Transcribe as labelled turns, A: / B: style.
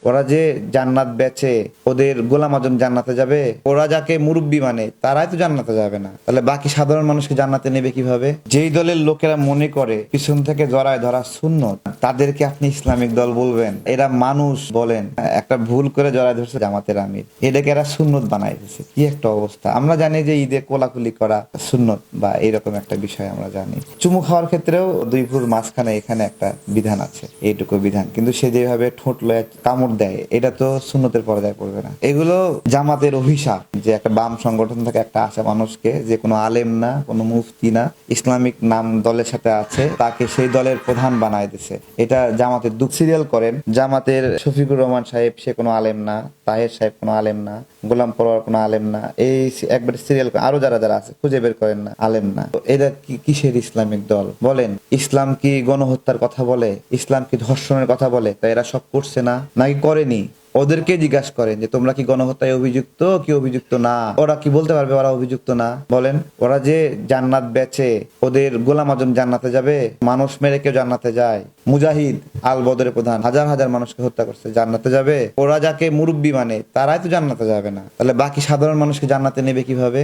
A: ওরা যে জান্নাত বেচে, ওদের গোলাম আজম জান্নাতে যাবে? ওরা যাকে মুরব্বী মানে তারাই তো জান্নাতে যাবে না, তাহলে বাকি সাধারণ মানুষকে জান্নাতে নেবে কিভাবে? যেই দলের লোকেরা মনে করে পিছন থেকে জড়ায় ধরা সুন্নত, তাদেরকে আপনি ইসলামিক দল বলবেন? এরা মানুষ বলেন, একটা ভুল করে জড়ায় ধরছে জামাতের আমির, এটাকে এরা সুন্নত বানাই দিচ্ছে। কি একটা অবস্থা! আমরা জানি যে ঈদে কোলাকুলি করা সুন্নত বা এরকম একটা বিষয় আমরা জানি। চুমু খাওয়ার ক্ষেত্রেও দুই ভুর মাঝখানে এখানে একটা বিধান আছে, এইটুকু বিধান, কিন্তু সে যেভাবে ঠোঁট লয়ে কামড় দেয়, এটা তো সুন্নতের পর্যায়ে পড়বে না। এগুলো জামাতের অভিশাপ, যে একটা বাম সংগঠন থেকে একটা আসা মানুষকে, যে কোনো আলেম না, কোনো মুফতি না, ইসলামিক নাম দলের সাথে আছে, তাকে সেই দলের প্রধান বানায় দিছে। এটা জামাতের দুঃখ। সিরিয়াল করেন, জামাতের শফিকুর রহমান সাহেব সে কোনো আলেম না, তাহের সাহেব কোনো আলেম না, গোলাম পরোয়ার কোনো আলেম না, এই একবার সিরিয়াল আরো যারা যারা আছে খুঁজে বের করেন না, আলেম না। তো এরা কিসের ইসলামিক দল বলেন? ইসলাম কি গণহত্যার কথা বলে? ইসলাম কি ধর্ষণের কথা বলে? তা এরা সব করছে না নাকি করেনি? ওদেরকে জিজ্ঞাসা করেন যে তোমরা কি গণহত্যায় অভিযুক্ত কি অভিযুক্ত না? ওরা কি বলতে পারবে ওরা অভিযুক্ত না? বলেন। ওরা যে জান্নাত বেচে, ওদের গোলাম আজম জান্নাতে যাবে? মানুষ মেরে কেউ জান্নাতে যায়? মুজাহিদ আল বদরের প্রধান হাজার হাজার মানুষকে হত্যা করছে, জান্নাতে যাবে? ওরা যাকে মুরব্বী মানে তারাই তো জান্নাতে যাবে না, তাহলে বাকি সাধারণ মানুষকে জান্নাতে নেবে কিভাবে?